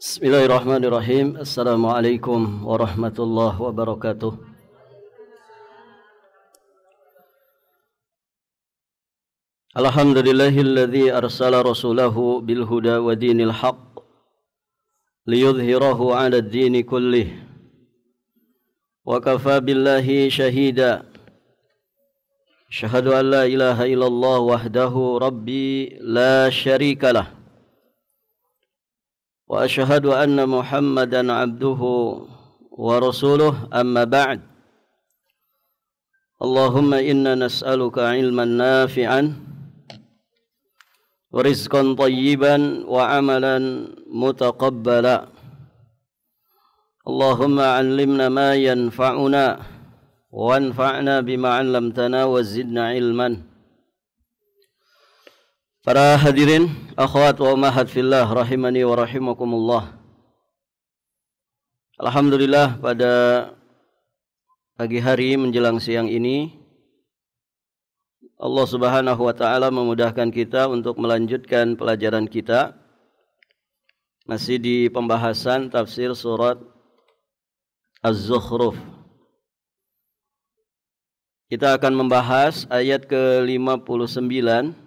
Bismillahirrahmanirrahim. Assalamualaikum warahmatullahi wabarakatuh. Alhamdulillahilladzi arsala rasulahu bil huda wa dinil haqq liyudhhirahu 'ala ad-dini kullih. Wa kafa billahi shahida. Asyhadu an la ilaha illallah wahdahu rabbi la syarikalah. Wa asyhadu anna Muhammadan abduhu wa rasuluh, amma ba'd. Allahumma inna nas'aluka ilman nafi'an wa rizqan tayyiban wa amalan mutaqabbala. Allahumma 'allimna ma yanfa'una wa anfa'na bima 'allamtana wa zidna ilman. Para hadirin, akhwat wa ummahat fillah rahimani wa rahimakumullah. Alhamdulillah, pada pagi hari menjelang siang ini Allah Subhanahu wa taala memudahkan kita untuk melanjutkan pelajaran kita masih di pembahasan tafsir surat Az-Zukhruf. Kita akan membahas ayat ke-59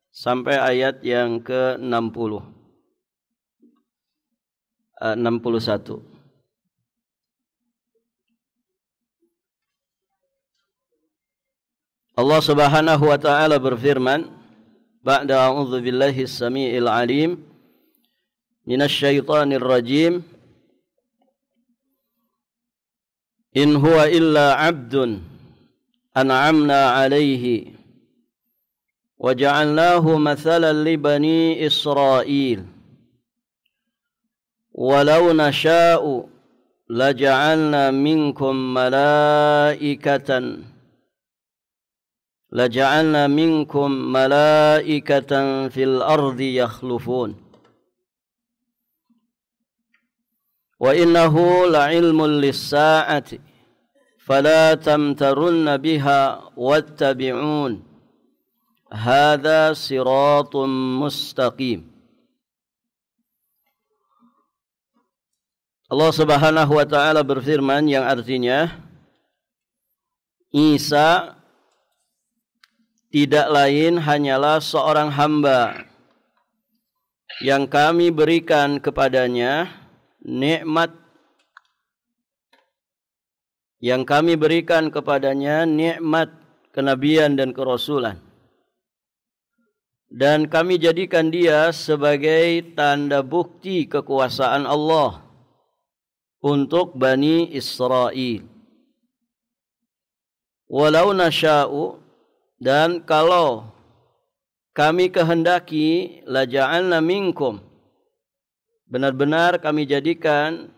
sampai ayat yang ke-61. Allah Subhanahu wa taala berfirman, ba'da a'udzu billahi as-sami'il 'alim minasy syaithanir rajim. In huwa illa 'abdun an'amna 'alaihi وَجَعَلْنَاهُ مَثَلًا لِبَنِي إِسْرَائِيلَ وَلَوْ نَشَاءُ لَجَعَلْنَا مِنْكُمْ مَلَائِكَةً فِي الْأَرْضِ يَخْلُفُونَ وَإِنَّهُ لَعِلْمٌ لِلسَّاعَةِ فَلَا تَمْتَرُنَّ بِهَا وَاتَّبِعُونِ Hadza siratun mustaqim. Allah Subhanahu wa taala berfirman yang artinya Isa tidak lain hanyalah seorang hamba yang kami berikan kepadanya nikmat kenabian dan kerasulan. Dan kami jadikan dia sebagai tanda bukti kekuasaan Allah untuk Bani Israel. Walau nasya'u, dan kalau kami kehendaki, laja'alna minkum, benar-benar kami jadikan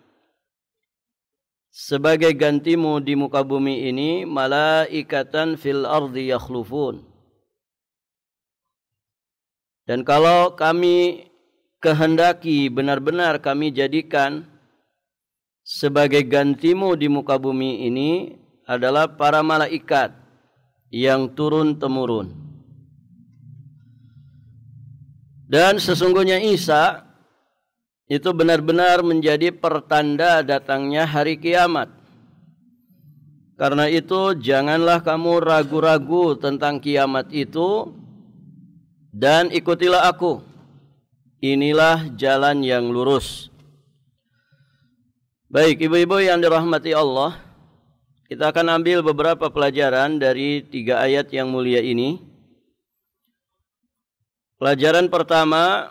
sebagai gantimu di muka bumi ini malaikatan fil ardi yakhlufun. Dan kalau kami kehendaki, benar-benar kami jadikan sebagai gantimu di muka bumi ini adalah para malaikat yang turun-temurun. Dan sesungguhnya Isa itu benar-benar menjadi pertanda datangnya hari kiamat. Karena itu janganlah kamu ragu-ragu tentang kiamat itu, dan ikutilah aku. Inilah jalan yang lurus. Baik, ibu-ibu yang dirahmati Allah, kita akan ambil beberapa pelajaran dari 3 ayat yang mulia ini. Pelajaran pertama,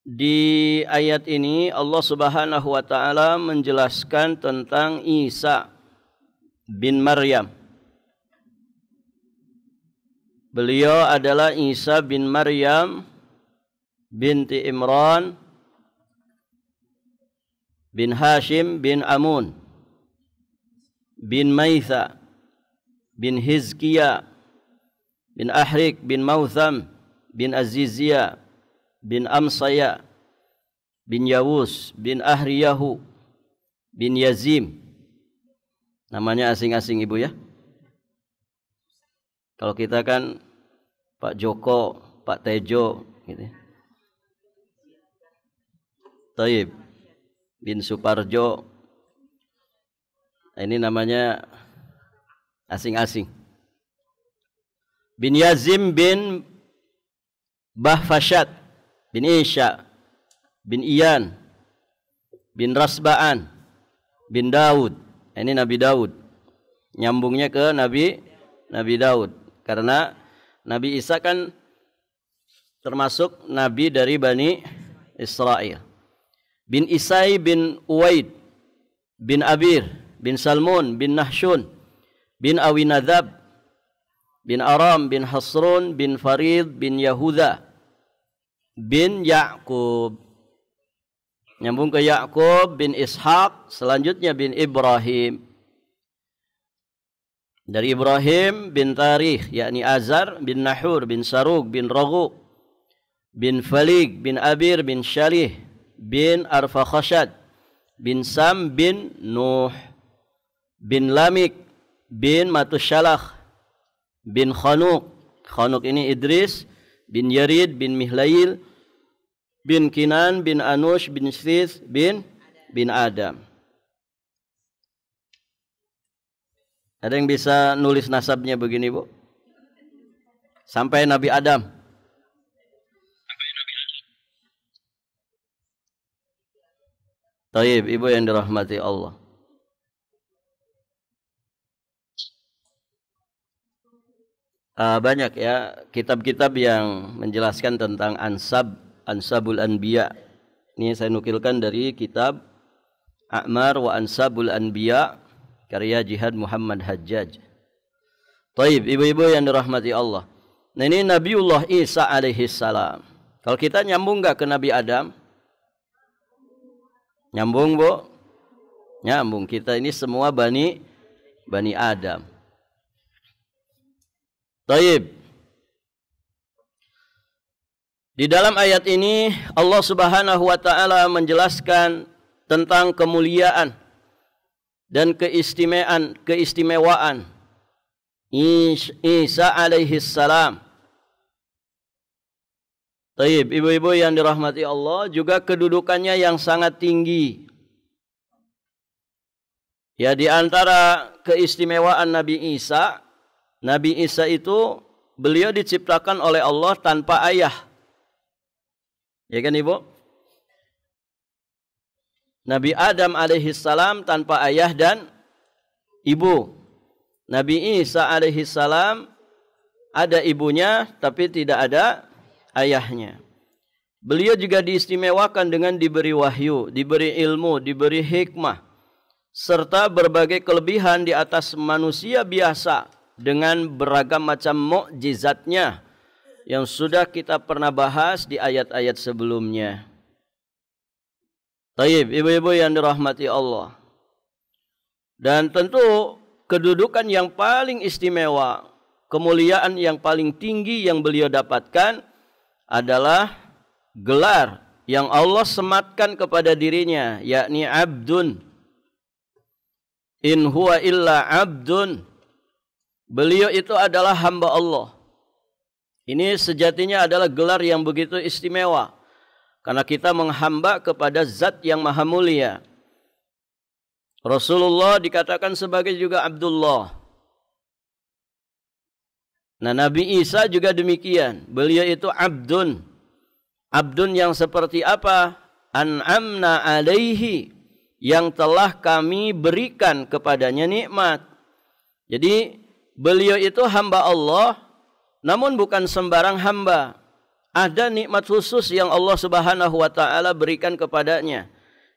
di ayat ini Allah Subhanahu wa taala menjelaskan tentang Isa bin Maryam. Beliau adalah Isa bin Maryam binti Imran bin Hashim bin Amun bin Maitha bin Hizkiya bin Ahrik bin Mautham bin Azizia bin Amsaya bin Yawus bin Ahriyahu bin Yazim. Namanya asing-asing ibu ya. Kalau kita kan Pak Joko, Pak Tejo gitu. Taib. bin Suparjo. Ini namanya asing-asing. Bin Yazim bin Bahfashat bin Isya bin Iyan bin Rasba'an bin Daud. Ini Nabi Daud. Nyambungnya ke Nabi Daud. Karena Nabi Isa kan termasuk nabi dari Bani Israel. Bin Isai bin Uwaid bin Abir bin Salmun bin Nahshun bin Awinadab bin Aram bin Hasrun bin Farid bin Yahuda bin Ya'qub. Nyambung ke Ya'qub bin Ishaq, selanjutnya bin Ibrahim. Dari Ibrahim bin Tarikh, yakni Azar bin Nahur bin Sarug bin Raghu bin Falig bin Abir bin Shalih bin Arfakhashad bin Sam bin Nuh bin Lamik bin Matushalakh bin Khanuk. Khanuk ini Idris bin Yarid bin Mihlail bin Kinan bin Anush bin Sith bin Adam. Ada yang bisa nulis nasabnya begini, Bu? Sampai Nabi Adam. Taib, Ibu yang dirahmati Allah. Banyak ya kitab-kitab yang menjelaskan tentang Ansabul Anbiya. Ini saya nukilkan dari kitab A'mar wa Ansabul Anbiya karya Jihad Muhammad Hajjaj. Taib, ibu-ibu yang dirahmati Allah. Nah, ini Nabiullah Isa alaihi salam. Kalau kita nyambung enggak ke Nabi Adam? Nyambung, Bu? Nyambung. Kita ini semua Bani Adam. Taib. Di dalam ayat ini Allah Subhanahu wa taala menjelaskan tentang kemuliaan dan keistimewaan Isa alaihi salam. Taib, ibu-ibu yang dirahmati Allah, juga kedudukannya yang sangat tinggi. Ya, di antara keistimewaan Nabi Isa itu beliau diciptakan oleh Allah tanpa ayah. Ya kan, Ibu? Nabi Adam alaihi salam tanpa ayah dan ibu. Nabi Isa alaihi salam ada ibunya tapi tidak ada ayahnya. Beliau juga diistimewakan dengan diberi wahyu, diberi ilmu, diberi hikmah, serta berbagai kelebihan di atas manusia biasa dengan beragam macam mukjizatnya yang sudah kita pernah bahas di ayat-ayat sebelumnya. Taib, ibu-ibu yang dirahmati Allah. Dan tentu kedudukan yang paling istimewa, kemuliaan yang paling tinggi yang beliau dapatkan adalah gelar yang Allah sematkan kepada dirinya, yakni abdun. In huwa illa abdun. Beliau itu adalah hamba Allah. Ini sejatinya adalah gelar yang begitu istimewa. Karena kita menghamba kepada zat yang maha mulia. Rasulullah dikatakan sebagai juga Abdullah. Nah, Nabi Isa juga demikian. Beliau itu abdun. Abdun yang seperti apa? An'amna alaihi. Yang telah kami berikan kepadanya nikmat. Jadi beliau itu hamba Allah, namun bukan sembarang hamba. Ada nikmat khusus yang Allah Subhanahu wa taala berikan kepadanya,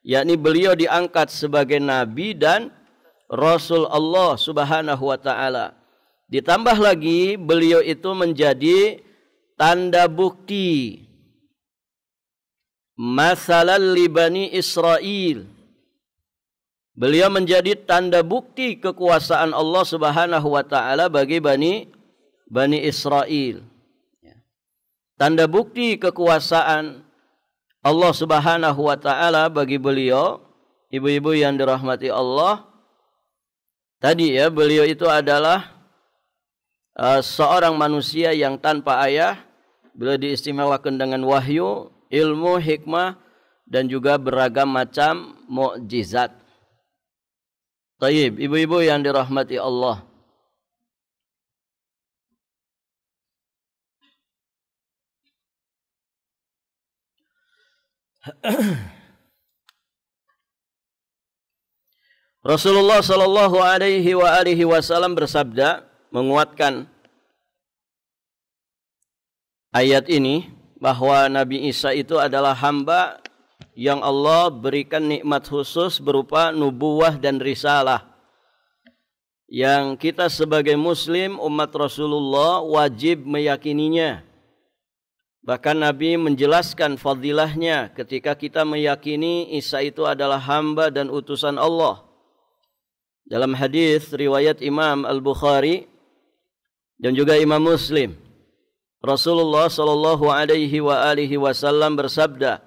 yakni beliau diangkat sebagai nabi dan rasul Allah Subhanahu wa taala. Ditambah lagi beliau itu menjadi tanda bukti masalal li Bani Israel. Beliau menjadi tanda bukti kekuasaan Allah Subhanahu wa taala bagi Bani Israel. Tanda bukti kekuasaan Allah Subhanahu wa taala bagi beliau, ibu-ibu yang dirahmati Allah. Tadi ya, beliau itu adalah seorang manusia yang tanpa ayah. Beliau diistimewakan dengan wahyu, ilmu, hikmah, dan juga beragam macam mukjizat. Taib, ibu-ibu yang dirahmati Allah. Rasulullah sallallahu alaihi wasallam bersabda menguatkan ayat ini bahwa Nabi Isa itu adalah hamba yang Allah berikan nikmat khusus berupa nubuwah dan risalah, yang kita sebagai muslim umat Rasulullah wajib meyakininya. Bahkan Nabi menjelaskan fadilahnya ketika kita meyakini Isa itu adalah hamba dan utusan Allah. Dalam hadis riwayat Imam Al-Bukhari dan juga Imam Muslim, Rasulullah sallallahu alaihi wasallam bersabda,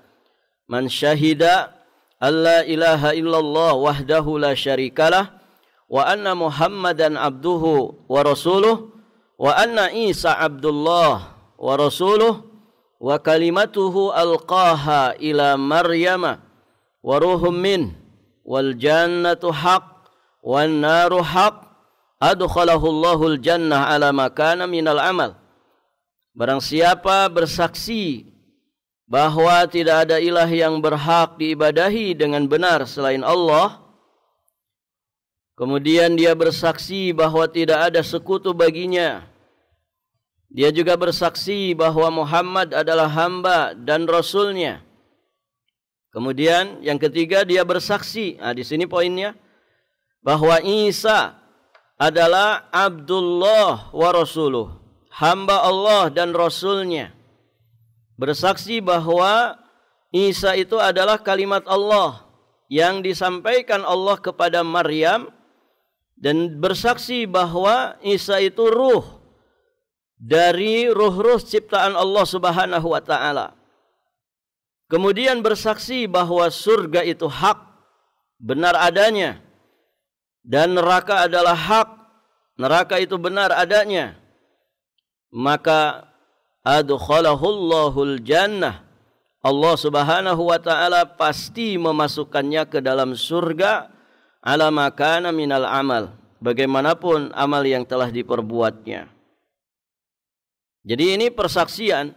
"Man syahida alla ilaha illallah wahdahu la syarikalah wa anna Muhammadan abduhu wa rasuluh wa anna Isa abdullah wa rasuluh wa kalimatuhu alqaha ila Maryama wa ruhum min wal jannatu haqq wan naru haqq adkhalahu Allahul jannah ala ma kana minal amal." Barang siapa bersaksi bahwa tidak ada ilah yang berhak diibadahi dengan benar selain Allah, kemudian dia bersaksi bahwa tidak ada sekutu baginya, dia juga bersaksi bahwa Muhammad adalah hamba dan rasulnya, kemudian yang ketiga dia bersaksi, di sini poinnya, bahwa Isa adalah Abdullah wa Rasuluh, hamba Allah dan Rasulnya. Bersaksi bahwa Isa itu adalah kalimat Allah yang disampaikan Allah kepada Maryam, dan bersaksi bahwa Isa itu ruh dari ruh-ruh ciptaan Allah Subhanahu wa taala. Kemudian bersaksi bahwa surga itu hak, benar adanya, dan neraka adalah hak, neraka itu benar adanya. Maka adkhalahullahul jannah, Allah Subhanahu wa taala pasti memasukkannya ke dalam surga ala makana minal amal, bagaimanapun amal yang telah diperbuatnya. Jadi ini persaksian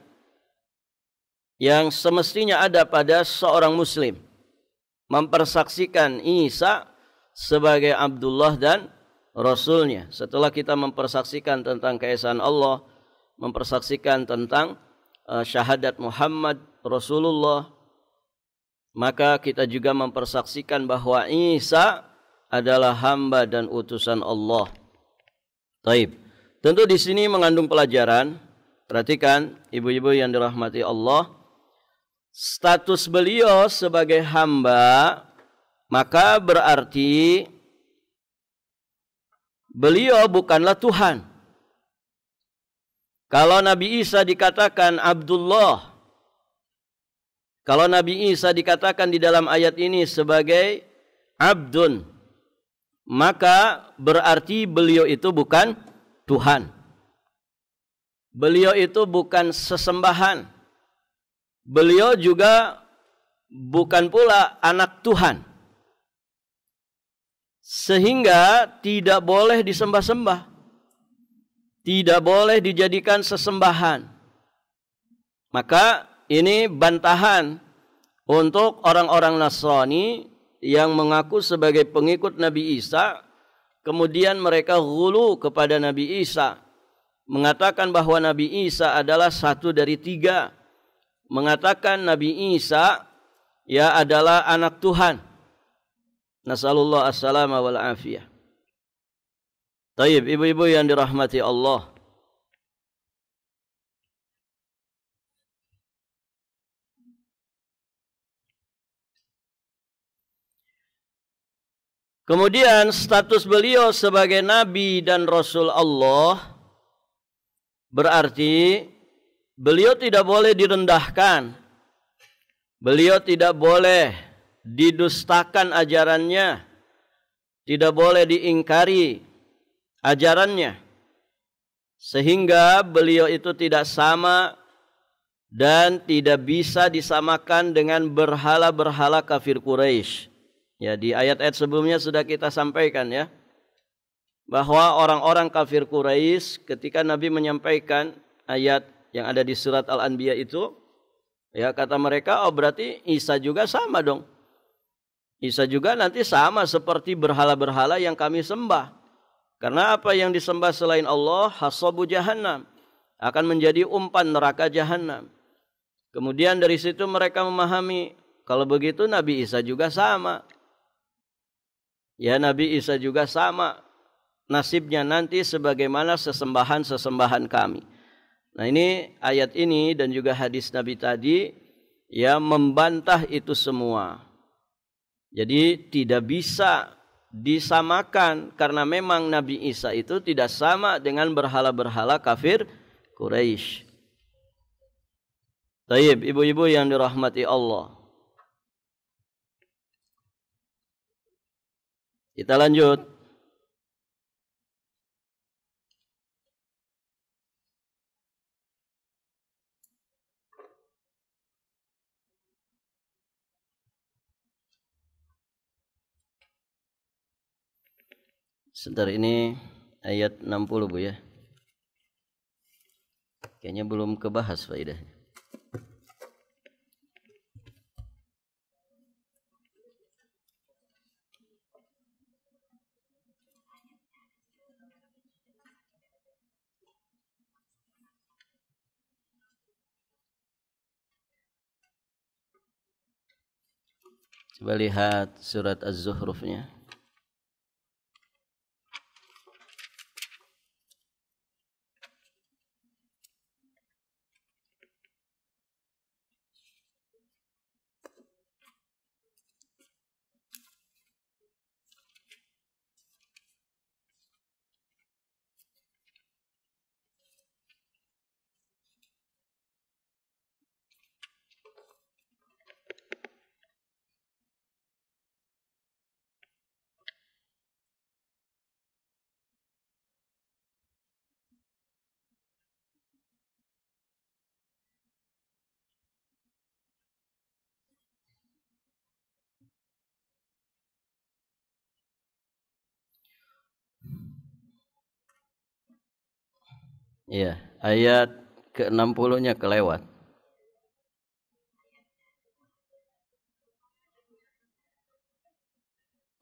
yang semestinya ada pada seorang muslim, mempersaksikan Isa sebagai Abdullah dan Rasulnya. Setelah kita mempersaksikan tentang keesaan Allah, mempersaksikan tentang syahadat Muhammad Rasulullah, maka kita juga mempersaksikan bahwa Isa adalah hamba dan utusan Allah. Taib. Tentu di sini mengandung pelajaran. Perhatikan ibu-ibu yang dirahmati Allah, status beliau sebagai hamba maka berarti beliau bukanlah Tuhan. Kalau Nabi Isa dikatakan Abdullah, kalau Nabi Isa dikatakan di dalam ayat ini sebagai Abdun, maka berarti beliau itu bukan Tuhan. Beliau itu bukan sesembahan. Beliau juga bukan pula anak Tuhan. Sehingga tidak boleh disembah-sembah, tidak boleh dijadikan sesembahan. Maka ini bantahan untuk orang-orang Nasrani yang mengaku sebagai pengikut Nabi Isa, kemudian mereka ghulu kepada Nabi Isa, mengatakan bahwa Nabi Isa adalah satu dari tiga, mengatakan Nabi Isa adalah anak Tuhan. Nasallallahu as-salama wal afiyah. Taib, ibu-ibu yang dirahmati Allah. Kemudian status beliau sebagai Nabi dan Rasul Allah berarti beliau tidak boleh direndahkan. Beliau tidak boleh didustakan ajarannya, tidak boleh diingkari ajarannya, sehingga beliau itu tidak sama dan tidak bisa disamakan dengan berhala-berhala kafir Quraisy. Ya, di ayat-ayat sebelumnya sudah kita sampaikan ya, bahwa orang-orang kafir Quraisy ketika Nabi menyampaikan ayat yang ada di surat Al-Anbiya itu, ya kata mereka, oh berarti Isa juga sama dong. Isa juga nanti sama seperti berhala-berhala yang kami sembah. Karena apa yang disembah selain Allah, hasabu jahannam, akan menjadi umpan neraka jahannam. Kemudian dari situ mereka memahami, kalau begitu Nabi Isa juga sama. Ya, Nabi Isa juga sama nasibnya nanti sebagaimana sesembahan-sesembahan kami. Nah, ini ayat ini dan juga hadis Nabi tadi ya membantah itu semua. Jadi tidak bisa disamakan karena memang Nabi Isa itu tidak sama dengan berhala-berhala kafir Quraisy. Taib, ibu-ibu yang dirahmati Allah. Kita lanjut. Sebentar, ini ayat 60 Bu ya. Kayaknya belum kebahas faedahnya. Coba lihat surat Az-Zukhruf-nya. Iya, ayat ke-60-nya kelewat.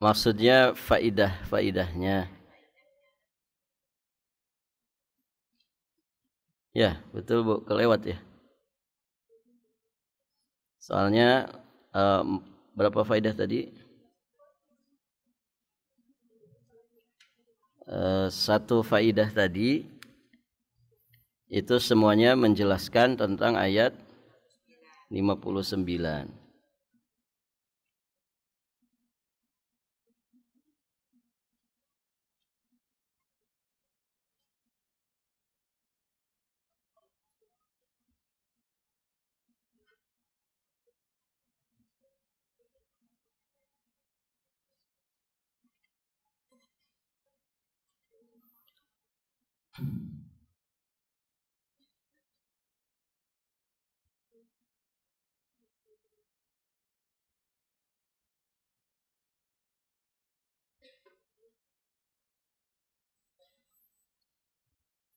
Maksudnya faidahnya. Ya, betul Bu, kelewat ya. Soalnya berapa faidah tadi? Satu faidah tadi itu semuanya menjelaskan tentang ayat 59.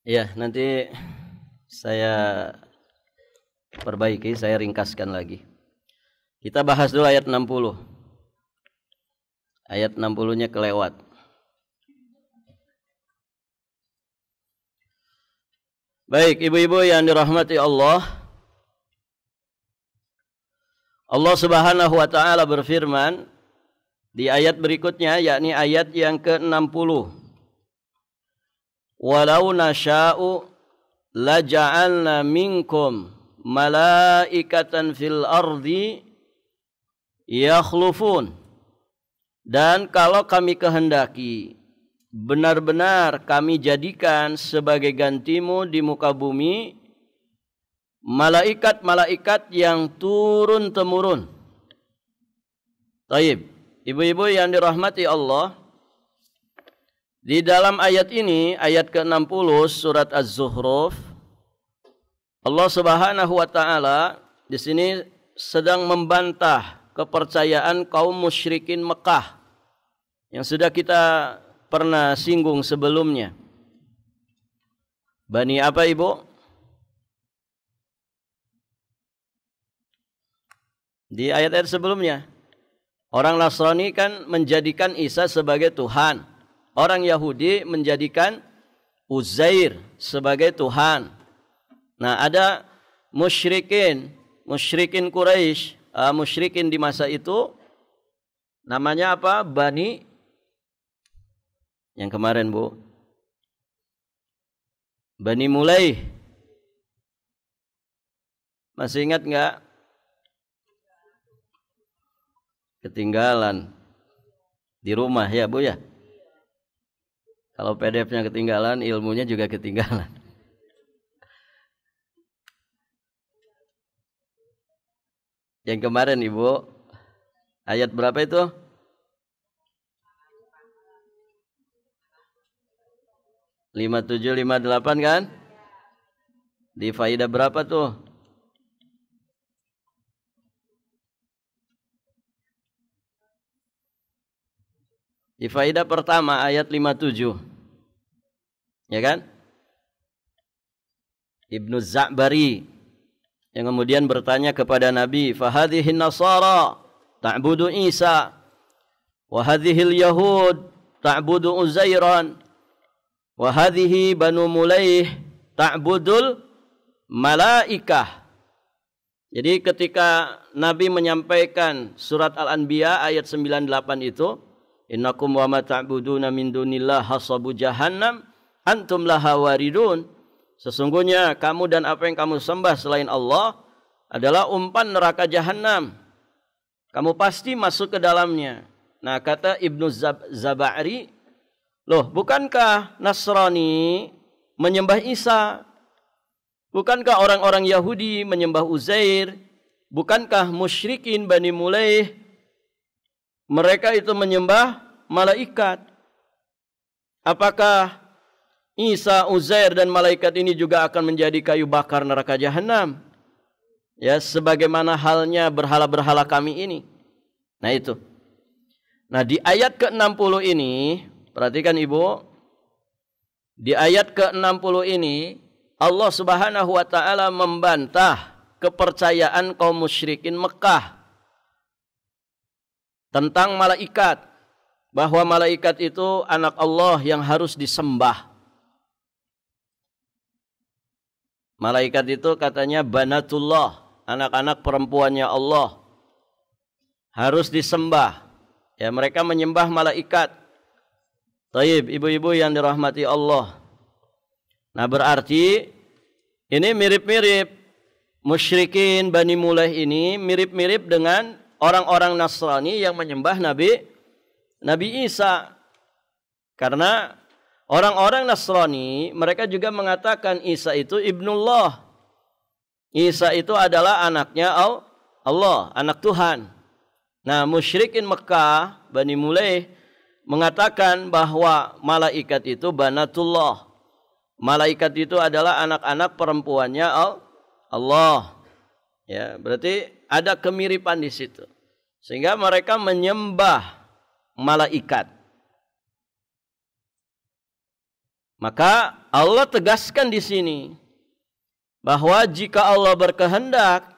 Ya, nanti saya perbaiki, saya ringkaskan lagi. Kita bahas dulu ayat 60. Ayat 60-nya kelewat. Baik, ibu-ibu yang dirahmati Allah. Allah Subhanahu wa taala berfirman di ayat berikutnya, yakni ayat yang ke-60. Walau nasha'u laja'alna minkum malaikatan fil ardi yakhlufun. Dan kalau kami kehendaki, benar-benar kami jadikan sebagai gantimu di muka bumi malaikat-malaikat yang turun-temurun. Taib, ibu-ibu yang dirahmati Allah, di dalam ayat ini, ayat ke-60 surat Az-Zukhruf, Allah Subhanahu wa taala di sini sedang membantah kepercayaan kaum musyrikin Mekah yang sudah kita pernah singgung sebelumnya. Bani apa, Ibu? Di ayat-ayat sebelumnya. Orang Nasrani kan menjadikan Isa sebagai Tuhan. Orang Yahudi menjadikan Uzair sebagai Tuhan. Nah, ada musyrikin Quraisy, musyrikin di masa itu namanya apa? Bani yang kemarin, Bu. Bani Mulai. Masih ingat enggak? Ketinggalan di rumah ya, Bu ya. Kalau PDF-nya ketinggalan, ilmunya juga ketinggalan. Yang kemarin, Ibu, ayat berapa itu? Lima tujuh, 58 kan? Di faidah berapa tuh? Di faidah pertama ayat 57. Ya kan? Ibnu Za'bari yang kemudian bertanya kepada Nabi, "Fahadhihin nasara ta'budu Isa wa hadhihil yahud ta'budu Uzairan wa hadhihi banu Mulaih ta'budul malaikah." Jadi ketika Nabi menyampaikan surat Al-Anbiya ayat 98 itu, "Innakum wa ma ta'buduna min dunillah hasabu jahannam antum laha waridun." Sesungguhnya kamu dan apa yang kamu sembah selain Allah adalah umpan neraka jahanam. Kamu pasti masuk ke dalamnya. Nah, kata Ibnu Zaba'ri, loh, bukankah Nasrani menyembah Isa? Bukankah orang-orang Yahudi menyembah Uzair? Bukankah musyrikin Bani Mulaih mereka itu menyembah malaikat? Apakah Isa, Uzair dan malaikat ini juga akan menjadi kayu bakar neraka jahanam? Ya, sebagaimana halnya berhala-berhala kami ini. Nah itu. Nah, di ayat ke-60 ini, perhatikan Ibu, di ayat ke-60 ini Allah Subhanahu wa taala membantah kepercayaan kaum musyrikin Mekah tentang malaikat, bahwa malaikat itu anak Allah yang harus disembah. Malaikat itu katanya banatullah, anak-anak perempuannya Allah, harus disembah. Ya, mereka menyembah malaikat. Taib, ibu-ibu yang dirahmati Allah. Nah, berarti ini mirip-mirip musyrikin Bani Mulaih ini mirip-mirip dengan orang-orang Nasrani yang menyembah Nabi Isa. Karena orang-orang Nasrani mereka juga mengatakan Isa itu ibnullah. Isa itu adalah anaknya Allah, anak Tuhan. Nah, musyrikin Mekah, Bani Mulaih mengatakan bahwa malaikat itu banatullah. Malaikat itu adalah anak-anak perempuannya Allah. Ya, berarti ada kemiripan di situ. Sehingga mereka menyembah malaikat. Maka Allah tegaskan di sini bahwa jika Allah berkehendak,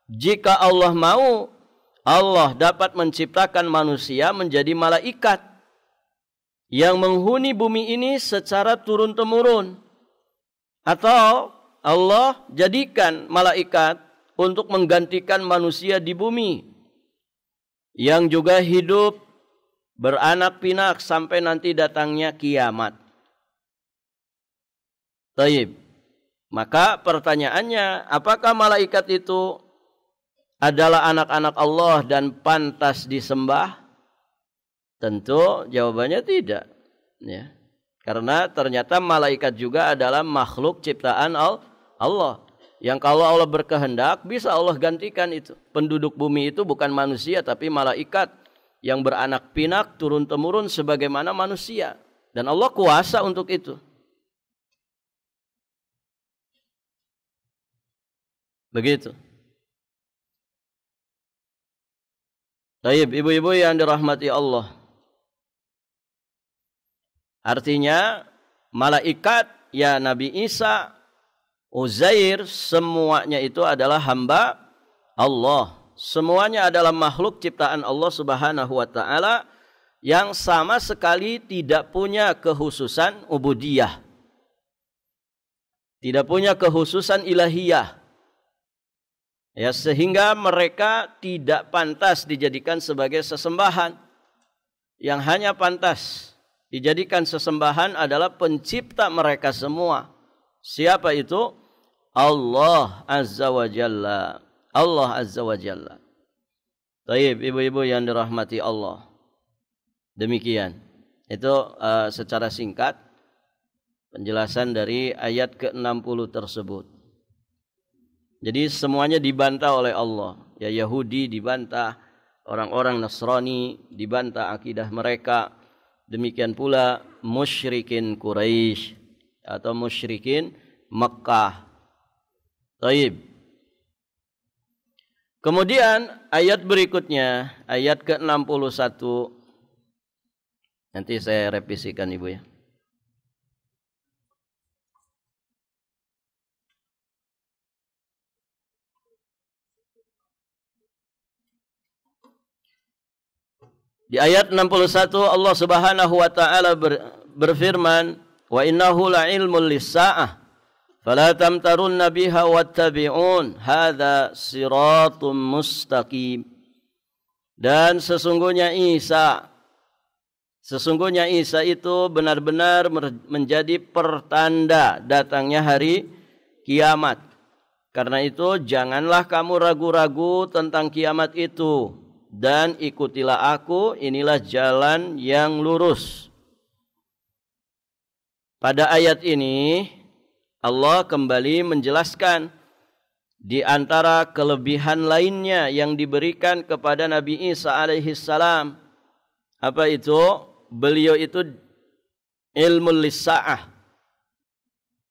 jika Allah mau, Allah dapat menciptakan manusia menjadi malaikat yang menghuni bumi ini secara turun-temurun. Atau Allah jadikan malaikat untuk menggantikan manusia di bumi yang juga hidup beranak pinak sampai nanti datangnya kiamat. Taib. Maka pertanyaannya, apakah malaikat itu adalah anak-anak Allah dan pantas disembah? Tentu jawabannya tidak. Ya. Karena ternyata malaikat juga adalah makhluk ciptaan Allah. Yang kalau Allah berkehendak, bisa Allah gantikan itu. Penduduk bumi itu bukan manusia, tapi malaikat yang beranak pinak turun-temurun sebagaimana manusia. Dan Allah kuasa untuk itu. Begitu. Baik, ibu-ibu yang dirahmati Allah. Artinya malaikat, ya Nabi Isa, Uzair, semuanya itu adalah hamba Allah. Semuanya adalah makhluk ciptaan Allah Subhanahu wa taala yang sama sekali tidak punya kekhususan ubudiyah. Tidak punya kekhususan ilahiyah. Ya, sehingga mereka tidak pantas dijadikan sebagai sesembahan. Yang hanya pantas dijadikan sesembahan adalah pencipta mereka semua. Siapa itu? Allah Azza wa Jalla. Allah Azza wa Jalla. Baik, ibu-ibu yang dirahmati Allah. Demikian. Itu secara singkat penjelasan dari ayat ke-60 tersebut. Jadi semuanya dibantah oleh Allah. Ya, Yahudi dibantah, orang-orang Nasrani dibantah akidah mereka. Demikian pula musyrikin Quraisy atau musyrikin Makkah. Baik. Kemudian ayat berikutnya, ayat ke-61. Nanti saya revisikan Ibu ya. Di ayat 61 Allah Subhanahu wa taala berfirman, "Wa innahu la'ilmul lis-sa'ah, fala tamtarunna biha wattabi'un, hadza siratum mustaqim." Dan sesungguhnya Isa itu benar-benar menjadi pertanda datangnya hari kiamat. Karena itu janganlah kamu ragu-ragu tentang kiamat itu. Dan ikutilah aku, inilah jalan yang lurus. Pada ayat ini Allah kembali menjelaskan di antara kelebihan lainnya yang diberikan kepada Nabi Isa alaihissalam. Apa itu? Beliau itu ilmul lis-sa'ah.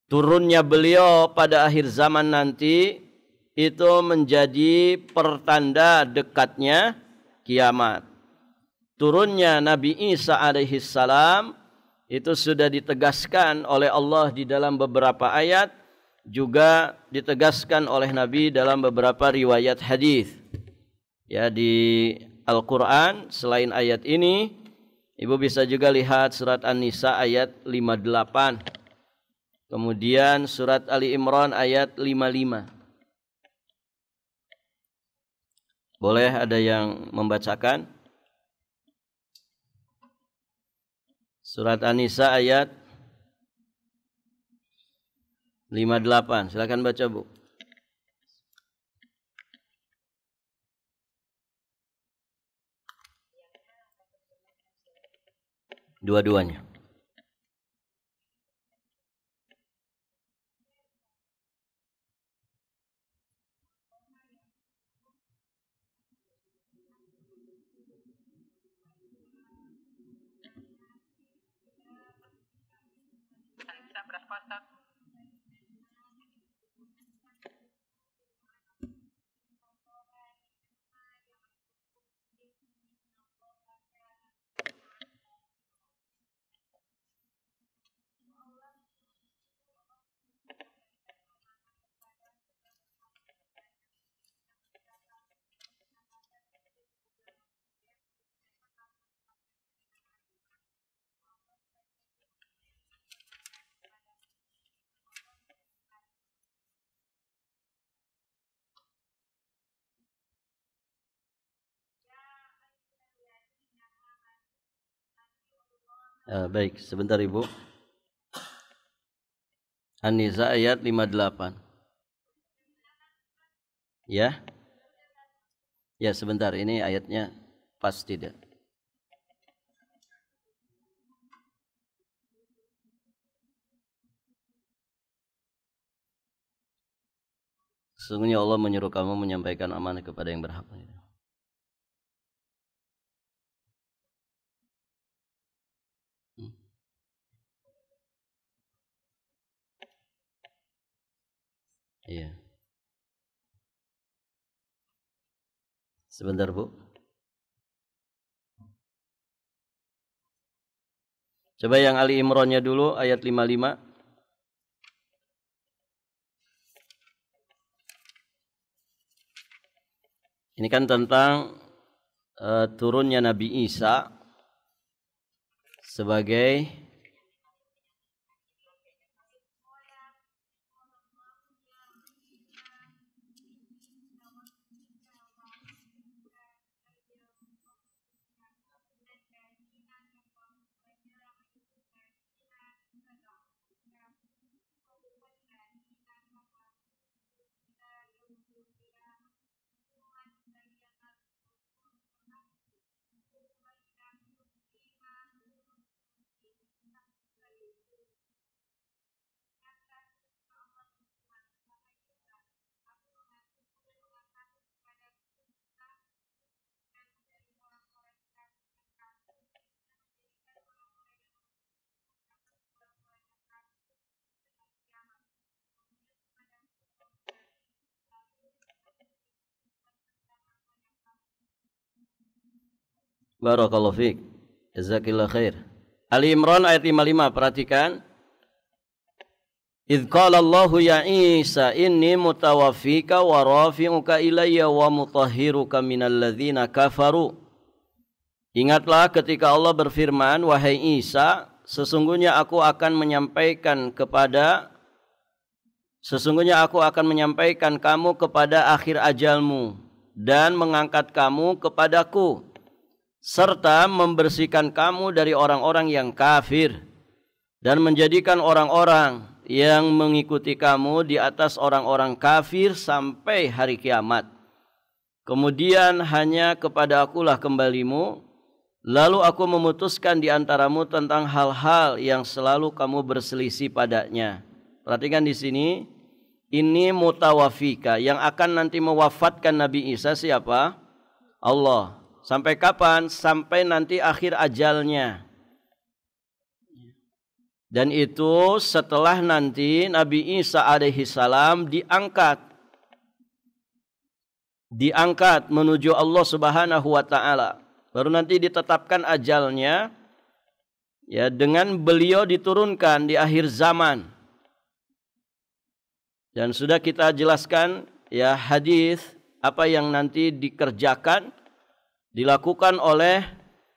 Turunnya beliau pada akhir zaman nanti itu menjadi pertanda dekatnya kiamat. Turunnya Nabi Isa alaihissalam itu sudah ditegaskan oleh Allah di dalam beberapa ayat, juga ditegaskan oleh Nabi dalam beberapa riwayat hadis. Ya, di Al-Qur'an selain ayat ini, Ibu bisa juga lihat surat An-Nisa ayat 58. Kemudian surat Ali Imran ayat 55. Boleh ada yang membacakan? Surat An-Nisa ayat 58. Silakan baca, Bu. Dua-duanya. Baik, sebentar Ibu. An-Nisa ayat 58. Ya. Ya, sebentar, ini ayatnya pas tidak? Sesungguhnya Allah menyuruh kamu menyampaikan amanah kepada yang berhak. Iya. Sebentar, Bu. Coba yang Ali Imran-nya dulu ayat 55. Ini kan tentang turunnya Nabi Isa sebagai Barakallahu fiik. Jazakillah khair. Ali Imran ayat 55, perhatikan. Idz qala Allahu ya Isa inni mutawaffika wa rafi'uka ilayya wa mutahhiruka minal ladzina kafaru. Ingatlah ketika Allah berfirman, wahai Isa, sesungguhnya aku akan menyampaikan kamu kepada akhir ajalmu dan mengangkat kamu kepadaku serta membersihkan kamu dari orang-orang yang kafir dan menjadikan orang-orang yang mengikuti kamu di atas orang-orang kafir sampai hari kiamat. Kemudian hanya kepada akulah kembalimu, lalu aku memutuskan di antaramu tentang hal-hal yang selalu kamu berselisih padanya. Perhatikan di sini, ini mutawafika, yang akan nanti mewafatkan Nabi Isa siapa? Allah. Sampai kapan? Sampai nanti akhir ajalnya. Dan itu setelah nanti Nabi Isa alaihi salam diangkat menuju Allah Subhanahu wa taala. Baru nanti ditetapkan ajalnya, ya, dengan beliau diturunkan di akhir zaman. Dan sudah kita jelaskan ya hadis apa yang nanti dilakukan oleh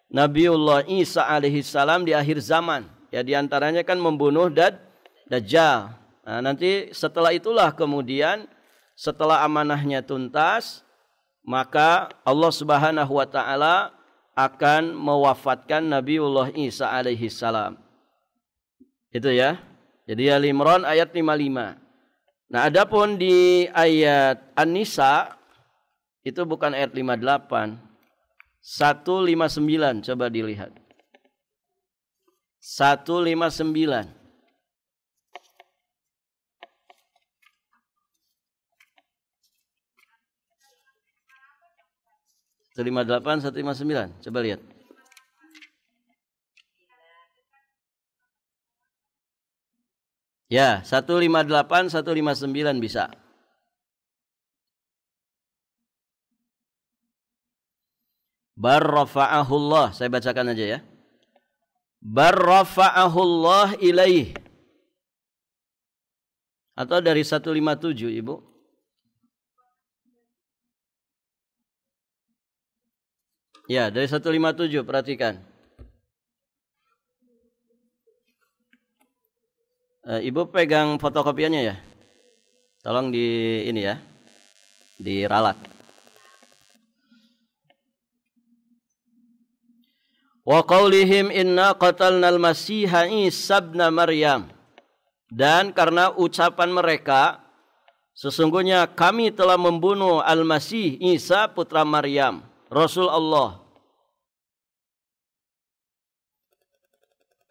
Nabiullah Isa alaihi salam di akhir zaman. Ya, di antaranya kan membunuh Dajjal. Nah, nanti setelah itulah kemudian setelah amanahnya tuntas, maka Allah Subhanahu wa taala akan mewafatkan Nabiullah Isa alaihi salam. Itu ya. Jadi Ali Imran ayat 55. Nah, adapun di ayat An-Nisa itu bukan ayat 58. 159 coba dilihat. 159. 158, 159. Coba lihat. Ya, 158, 159 bisa. Barrafa'ahullah, saya bacakan aja ya. Barrafa'ahullah ilaih. Atau dari 157, Ibu. Ya, dari 157, perhatikan. Ibu pegang fotokopiannya ya. Tolong di ini ya. Diralat. Wa qaulihim inna qatalnal masiha Isa ibn Maryam. Dan karena ucapan mereka, sesungguhnya kami telah membunuh Al-Masih Isa putra Maryam, Rasul Allah.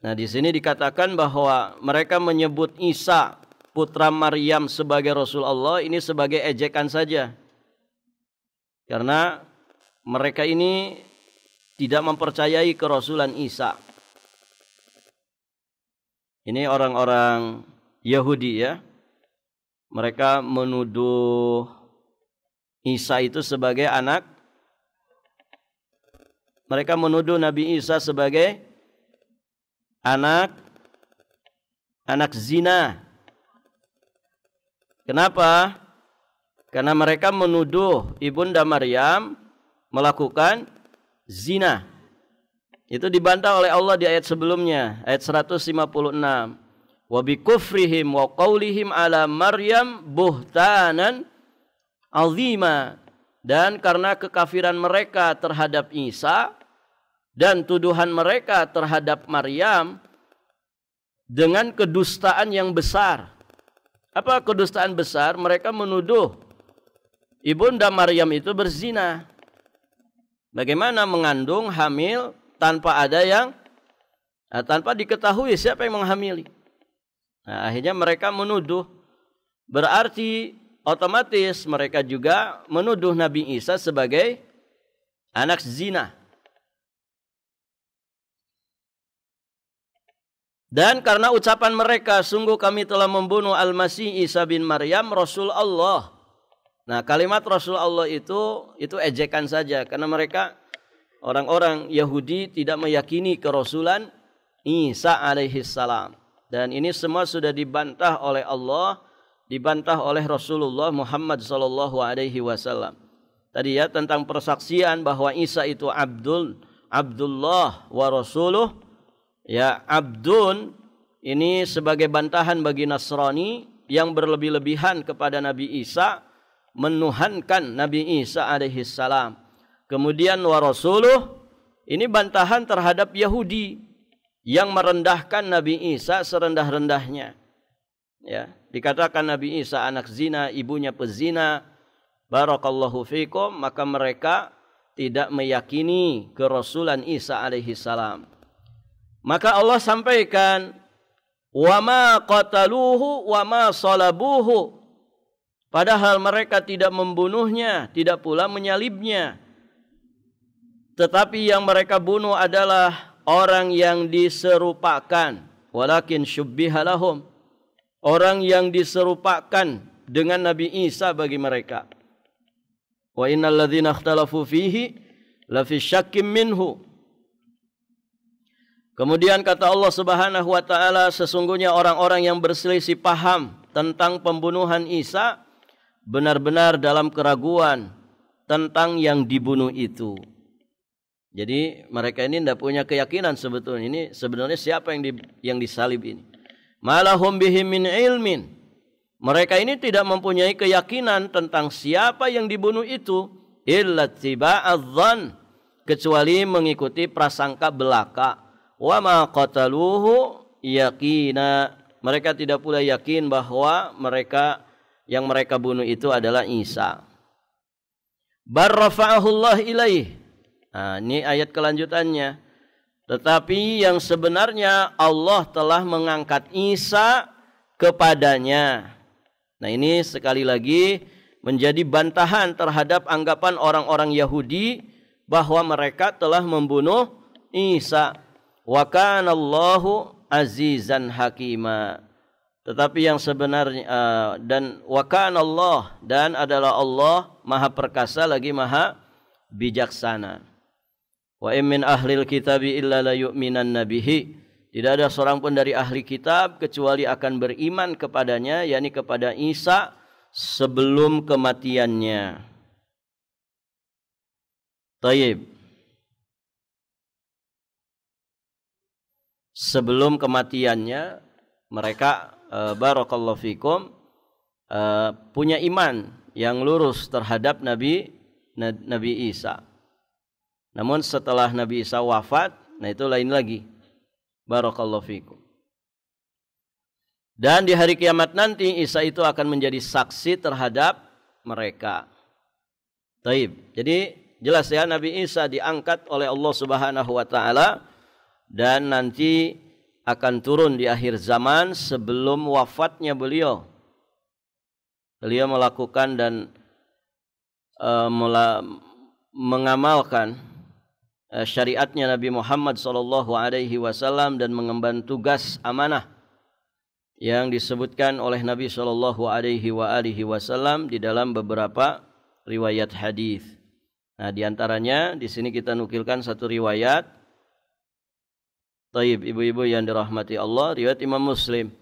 Nah, di sini dikatakan bahwa mereka menyebut Isa putra Maryam sebagai Rasul Allah ini sebagai ejekan saja. Karena mereka ini tidak mempercayai kerasulan Isa. Ini orang-orang Yahudi ya. Mereka menuduh Isa itu sebagai anak Mereka menuduh Nabi Isa sebagai anak zina. Kenapa? Karena mereka menuduh Ibunda Maryam melakukan zina. Itu dibantah oleh Allah di ayat sebelumnya, ayat 156. Wa bi kufrihim wa qaulihim ala Maryam buhtanan azima. Dan karena kekafiran mereka terhadap Isa dan tuduhan mereka terhadap Maryam dengan kedustaan yang besar. Apa kedustaan besar? Mereka menuduh Ibunda Maryam itu berzina. Bagaimana mengandung, hamil tanpa tanpa diketahui siapa yang menghamili. Nah, akhirnya mereka menuduh. Berarti otomatis mereka juga menuduh Nabi Isa sebagai anak zina. Dan karena ucapan mereka, sungguh kami telah membunuh Al-Masih Isa bin Maryam, Rasul Allah. Nah, kalimat Rasul Allah itu ejekan saja. Karena mereka orang-orang Yahudi tidak meyakini kerasulan Isa alaihissalam. Dan ini semua sudah dibantah oleh Allah, dibantah oleh Rasulullah Muhammad sallallahu alaihi wasallam. Tadi ya tentang persaksian bahwa Isa itu Abdullah wa rasuluh. Ya, abdun ini sebagai bantahan bagi Nasrani yang berlebih-lebihan kepada Nabi Isa, menuhankan Nabi Isa alaihissalam. Kemudian wa rasuluh ini bantahan terhadap Yahudi yang merendahkan Nabi Isa serendah-rendahnya. Ya, dikatakan Nabi Isa anak zina, ibunya pezina. Barakallahu fikum, maka mereka tidak meyakini kerasulan Isa alaihissalam. Maka Allah sampaikan, wa ma qataluhu wa ma salabuhu. Padahal mereka tidak membunuhnya, tidak pula menyalibnya. Tetapi yang mereka bunuh adalah orang yang diserupakan. Walakin syubbiha lahum. Orang yang diserupakan dengan Nabi Isa bagi mereka. Wa innal ladzina ikhtalafu fihi lafi syakkim minhu. Kemudian kata Allah Subhanahu wa taala, sesungguhnya orang-orang yang berselisih paham tentang pembunuhan Isa benar-benar dalam keraguan tentang yang dibunuh itu. Jadi mereka ini tidak punya keyakinan sebetulnya. Ini sebenarnya siapa yang disalib ini. Malahum bihi min ilmin. Mereka ini tidak mempunyai keyakinan tentang siapa yang dibunuh itu. Illa tiba'adh-dhann. Kecuali mengikuti prasangka belaka. Wa ma qataluhu yaqina. Mereka tidak pula yakin bahwa yang mereka bunuh itu adalah Isa. Bar rafa'ahu Allah ilaih. Nah, ini ayat kelanjutannya. Tetapi yang sebenarnya Allah telah mengangkat Isa kepadanya. Nah, ini sekali lagi menjadi bantahan terhadap anggapan orang-orang Yahudi bahwa mereka telah membunuh Isa. Wa kana Allahu azizan hakima. Tetapi yang sebenarnya dan wa kana Allah, dan adalah Allah maha perkasa lagi maha bijaksana. Wa min ahlil kitabi illa la yu'minanna bihi. Tidak ada seorang pun dari ahli kitab kecuali akan beriman kepadanya, yakni kepada Isa sebelum kematiannya. Tayyib. Sebelum kematiannya mereka barakallahu fikum punya iman yang lurus terhadap Nabi Isa. Namun setelah Nabi Isa wafat, nah itu lain lagi. Barakallahu fikum. Dan di hari kiamat nanti Isa itu akan menjadi saksi terhadap mereka. Taib. Jadi jelas ya, Nabi Isa diangkat oleh Allah Subhanahu wa taala dan nanti akan turun di akhir zaman sebelum wafatnya beliau. Beliau melakukan dan mengamalkan syariatnya Nabi Muhammad SAW dan mengemban tugas amanah yang disebutkan oleh Nabi SAW di dalam beberapa riwayat hadis. Nah, di antaranya di sini kita nukilkan satu riwayat. Taib, ibu-ibu yang dirahmati Allah, riwayat Imam Muslim.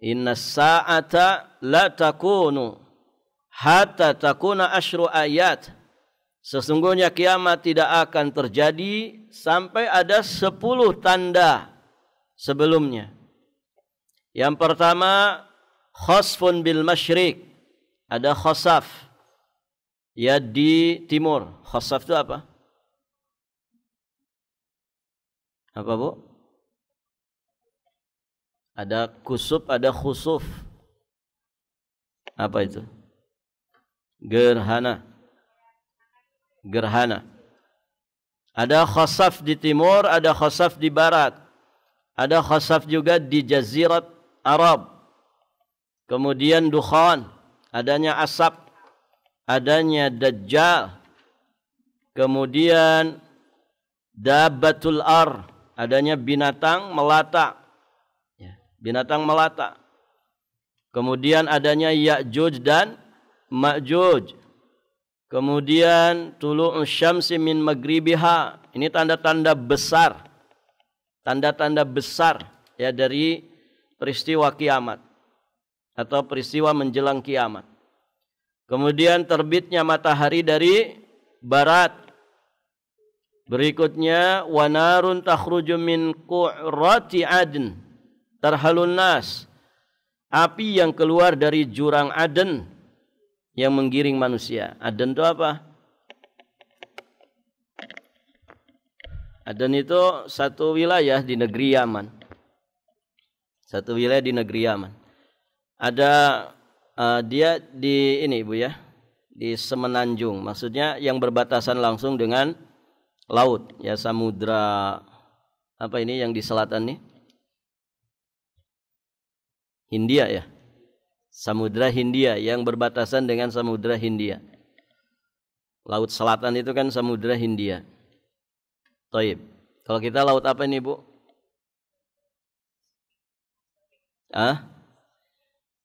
Inna sa'ata la takunu hatta takuna asyru ayat. Sesungguhnya kiamat tidak akan terjadi sampai ada 10 tanda sebelumnya. Yang pertama, khasfun bil masyriq. Ada khasaf. Ya, di timur. Khasaf itu apa? Apa, Bu? Ada kusuf, ada khusuf. Apa itu? Gerhana. Gerhana. Ada khasaf di timur, ada khasaf di barat. Ada khasaf juga di Jazirat Arab. Kemudian dukhan, adanya asap, adanya dajjal. Kemudian dabbatul ar, adanya binatang melata. Binatang melata. Kemudian adanya Ya'juj dan Ma'juj. Kemudian tulu'us syamsi min maghribiha. Ini tanda-tanda besar. Tanda-tanda besar ya dari peristiwa kiamat atau peristiwa menjelang kiamat. Kemudian terbitnya matahari dari barat. Berikutnya wanarun takhruju min qu'rati adn tarhalun nas. Api yang keluar dari jurang Aden yang menggiring manusia. Aden itu apa? Aden itu satu wilayah di negeri Yaman. Satu wilayah di negeri Yaman. Ada dia di ini Ibu ya, di semenanjung. Maksudnya yang berbatasan langsung dengan laut, ya samudra apa ini yang di selatan nih? Hindia ya. Samudra Hindia yang berbatasan dengan Samudra Hindia. Laut selatan itu kan Samudra Hindia. Taib. Kalau kita laut apa ini, Bu?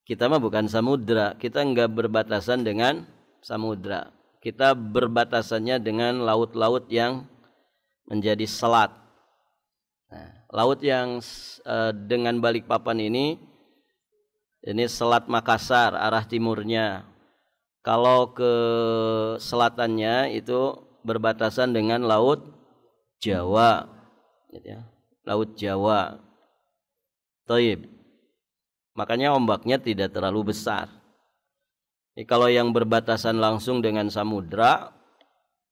Kita mah bukan samudra, kita enggak berbatasan dengan samudra. Kita berbatasannya dengan laut-laut yang menjadi selat. Nah, laut yang dengan Balikpapan ini Selat Makassar arah timurnya. Kalau ke selatannya itu berbatasan dengan Laut Jawa, gitu ya. Laut Jawa. Taib. Makanya ombaknya tidak terlalu besar. Kalau yang berbatasan langsung dengan samudra,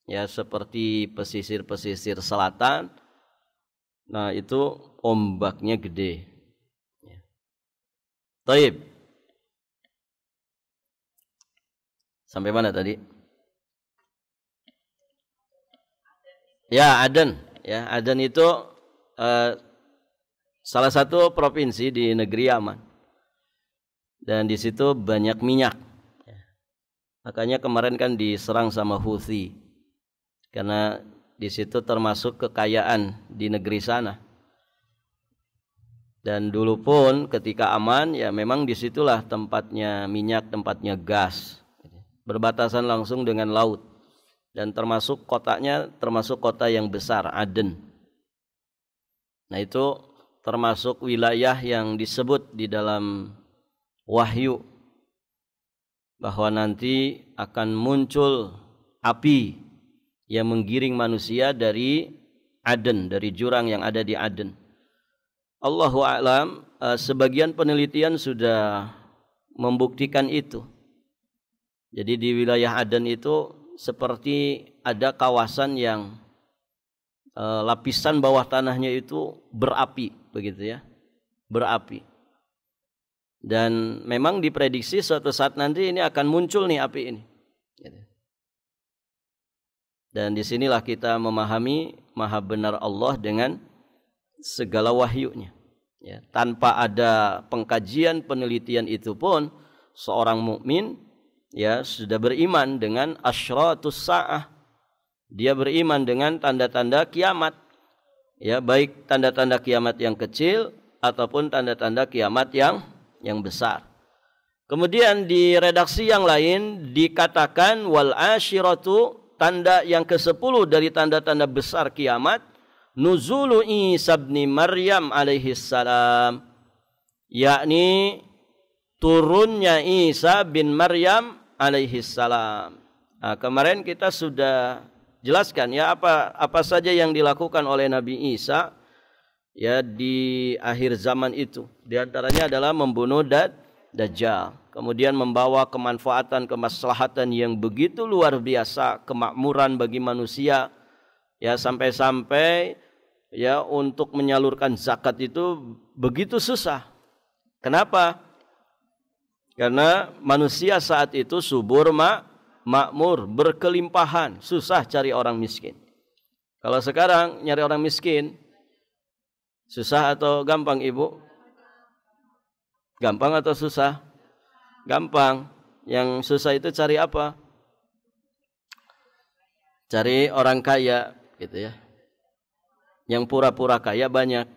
ya seperti pesisir-pesisir selatan, nah itu ombaknya gede. Taib. Sampai mana tadi? Ya, Aden. Ya, Aden itu salah satu provinsi di negeri Yaman. Dan di situ banyak minyak. Makanya kemarin kan diserang sama Houthi. Karena di situ termasuk kekayaan di negeri sana. Dan dulu pun ketika aman, ya memang disitulah tempatnya minyak, tempatnya gas. Berbatasan langsung dengan laut. Dan termasuk kotanya, termasuk kota yang besar, Aden. Nah itu termasuk wilayah yang disebut di dalam wahyu. Bahwa nanti akan muncul api yang menggiring manusia dari Aden, dari jurang yang ada di Aden. Allahu a'lam, sebagian penelitian sudah membuktikan itu. Jadi di wilayah Aden itu seperti ada kawasan yang lapisan bawah tanahnya itu berapi, begitu ya, berapi. Dan memang diprediksi suatu saat nanti ini akan muncul nih api ini. Dan disinilah kita memahami maha benar Allah dengan segala wahyunya. Ya, tanpa ada pengkajian penelitian itu pun seorang mukmin ya sudah beriman dengan asyratus saah. Dia beriman dengan tanda-tanda kiamat. Ya, baik tanda-tanda kiamat yang kecil ataupun tanda-tanda kiamat yang besar. Kemudian di redaksi yang lain dikatakan wal asyiratu tanda yang ke-10 dari tanda-tanda besar kiamat, nuzulu Isa bin Maryam alaihi salam, yakni turunnya Isa bin Maryam alaihi salam. Nah, kemarin kita sudah jelaskan ya apa saja yang dilakukan oleh Nabi Isa ya di akhir zaman itu. Di antaranya adalah membunuh Dajjal, kemudian membawa kemanfaatan, kemaslahatan yang begitu luar biasa, kemakmuran bagi manusia ya, sampai-sampai ya untuk menyalurkan zakat itu begitu susah. Kenapa? Karena manusia saat itu subur makmur, berkelimpahan, susah cari orang miskin. Kalau sekarang nyari orang miskin susah atau gampang, Ibu? Gampang atau susah? Gampang. Yang susah itu cari apa? Cari orang kaya gitu ya. Yang pura-pura kaya banyak.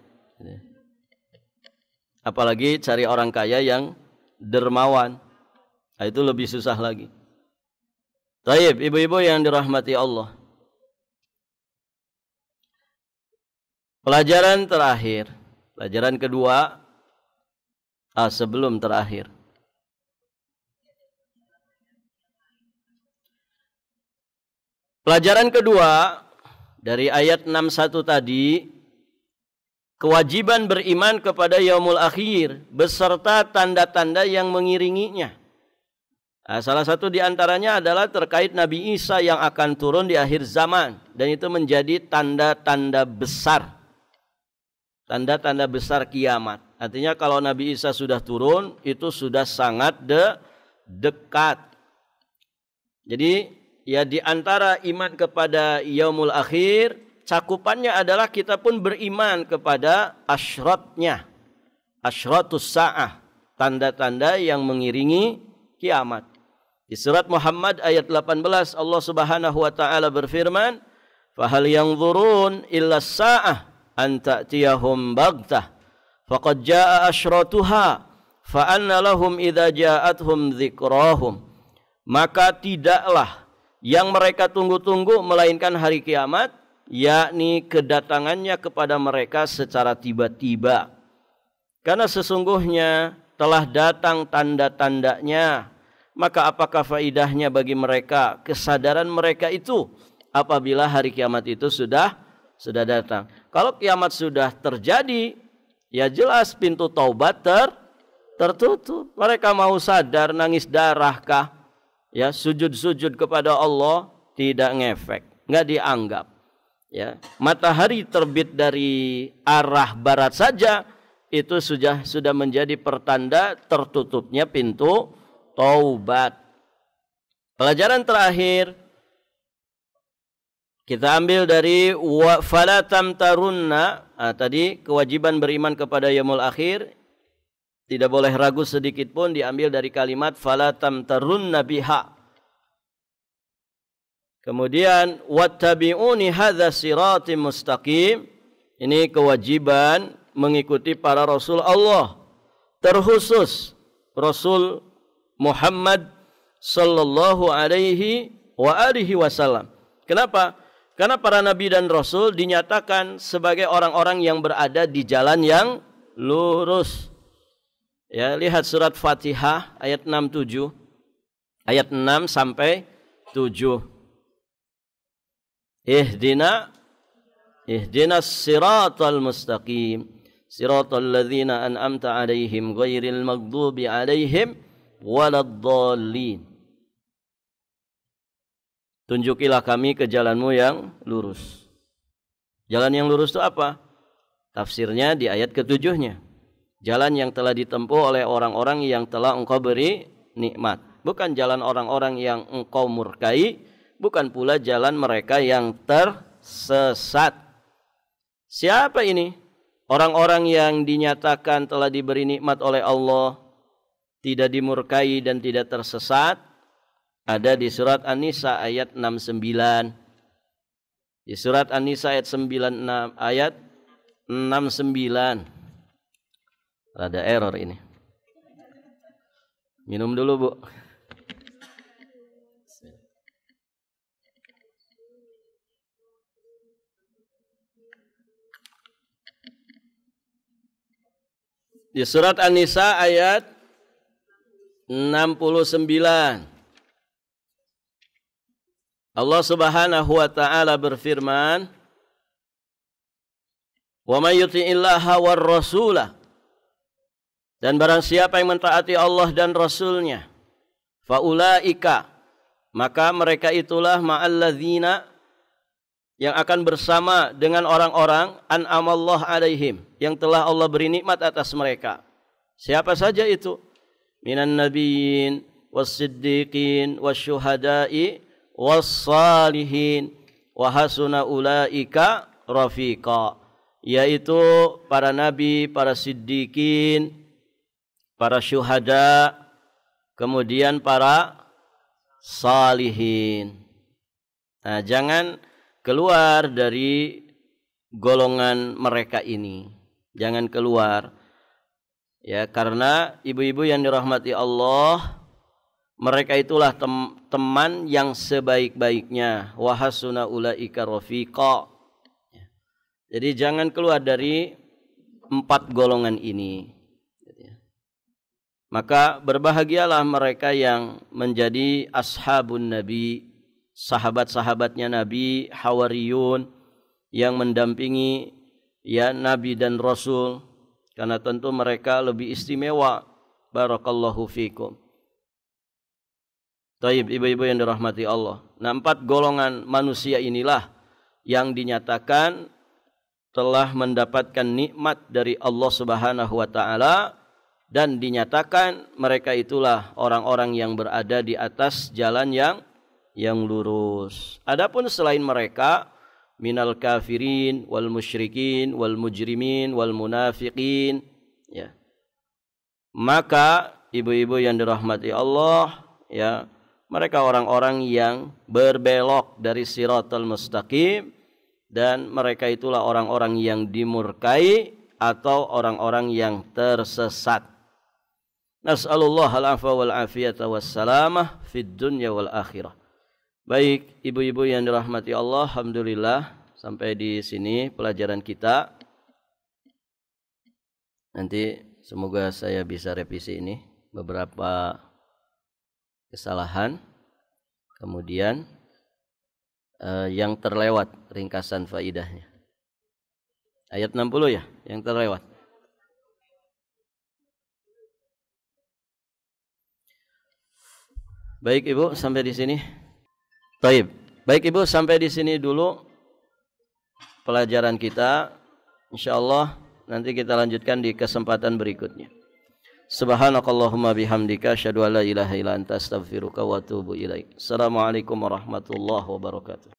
Apalagi cari orang kaya yang dermawan. Nah, itu lebih susah lagi. Taib, ibu-ibu yang dirahmati Allah. Pelajaran terakhir, pelajaran kedua, sebelum terakhir. Pelajaran kedua dari ayat 61 tadi, kewajiban beriman kepada yaumul akhir beserta tanda-tanda yang mengiringinya. Nah, salah satu di antaranya adalah terkait Nabi Isa yang akan turun di akhir zaman, dan itu menjadi tanda-tanda besar. Tanda-tanda besar kiamat. Artinya kalau Nabi Isa sudah turun, itu sudah sangat dekat. Jadi ya di antara iman kepada yaumul akhir, cakupannya adalah kita pun beriman kepada asyratnya. Asyratus sa'ah, tanda-tanda yang mengiringi kiamat. Di surat Muhammad ayat 18 Allah Subhanahu wa taala berfirman, "Fahal yanzurun illa as-sa'ah an ta'tiyahum baghtah faqad jaa'a asyratuha fa anna lahum idza ja'atuhum dzikrahum." Maka tidaklah yang mereka tunggu-tunggu melainkan hari kiamat, yakni kedatangannya kepada mereka secara tiba-tiba. Karena sesungguhnya telah datang tanda-tandanya, maka apakah faidahnya bagi mereka kesadaran mereka itu apabila hari kiamat itu sudah datang. Kalau kiamat sudah terjadi, ya jelas pintu taubat tertutup. Mereka mau sadar, nangis darahkah, ya sujud-sujud kepada Allah, tidak ngefek, nggak dianggap. Ya, matahari terbit dari arah barat saja itu sudah menjadi pertanda tertutupnya pintu taubat. Pelajaran terakhir kita ambil dari fala tamtarunna. Tadi kewajiban beriman kepada yaumul akhir tidak boleh ragu sedikit pun, diambil dari kalimat fala tamtarunna biha. Kemudian wattabi'uni hadza siratim mustaqim. Ini kewajiban mengikuti para rasul Allah, terkhusus Rasul Muhammad sallallahu alaihi wa alihi wasallam. Kenapa? Karena para nabi dan rasul dinyatakan sebagai orang-orang yang berada di jalan yang lurus. Ya, lihat surat Fatihah ayat 67. Ayat 6 sampai 7. Ihdinas siratal mustaqim. Siratal ladzina an'amta 'alaihim ghairil maghdubi 'alaihim waladdallin. Tunjukilah kami ke jalanmu yang lurus. Jalan yang lurus itu apa? Tafsirnya di ayat ke-7-nya. Jalan yang telah ditempuh oleh orang-orang yang telah engkau beri nikmat. Bukan jalan orang-orang yang engkau murkai, bukan pula jalan mereka yang tersesat. Siapa ini? Orang-orang yang dinyatakan telah diberi nikmat oleh Allah, tidak dimurkai dan tidak tersesat. Ada di surat An-Nisa ayat 69. Di surat An-Nisa ayat 96, ayat 69. Ada error ini. Minum dulu, Bu. Di surat An-Nisa ayat 69. Allah Subhanahu wa taala berfirman, "Wa may yuti'illaha war rasulah." Dan barang siapa yang mentaati Allah dan Rasulnya, faulaika, maka mereka itulah ma'alladzina, yang akan bersama dengan orang-orang an'amallah alaihim, yang telah Allah beri nikmat atas mereka. Siapa saja itu? Minan nabiyyin was-siddiqin wasyuhada'i was-salihin wa hasuna ulaika rafiqa, yaitu para nabi, para siddiqin, para syuhada, kemudian para salihin. Nah, jangan keluar dari golongan mereka ini. Jangan keluar. Ya, karena ibu-ibu yang dirahmati Allah, mereka itulah teman yang sebaik-baiknya. Wa hasuna ulaika rafiqa. Jadi jangan keluar dari 4 golongan ini. Maka berbahagialah mereka yang menjadi ashabun Nabi, sahabat-sahabatnya Nabi, hawariyun, yang mendampingi ya Nabi dan Rasul, karena tentu mereka lebih istimewa. Barakallahu fikum. Taib, ibu-ibu yang dirahmati Allah. Nah, 4 golongan manusia inilah yang dinyatakan telah mendapatkan nikmat dari Allah Subhanahu wa taala, dan dinyatakan mereka itulah orang-orang yang berada di atas jalan yang lurus. Adapun selain mereka, minal kafirin wal musyrikin wal mujrimin wal munafiqin, ya, maka ibu-ibu yang dirahmati Allah, ya, mereka orang-orang yang berbelok dari siratal mustaqim, dan mereka itulah orang-orang yang dimurkai atau orang-orang yang tersesat. Nas'alullah al-afwa wal afiyata wassalamah fid dunya wal akhirah. Baik, ibu-ibu yang dirahmati Allah, alhamdulillah sampai di sini pelajaran kita. Nanti semoga saya bisa revisi ini beberapa kesalahan, kemudian yang terlewat ringkasan faidahnya. Ayat 60 ya, yang terlewat. Baik Ibu, sampai di sini. Taib. Baik Ibu, sampai di sini dulu pelajaran kita. Insyaallah nanti kita lanjutkan di kesempatan berikutnya. Subhanakallahumma bihamdika asyhadu an la ilaha illa anta astaghfiruka wa atubu ilaik. Assalamualaikum warahmatullahi wabarakatuh.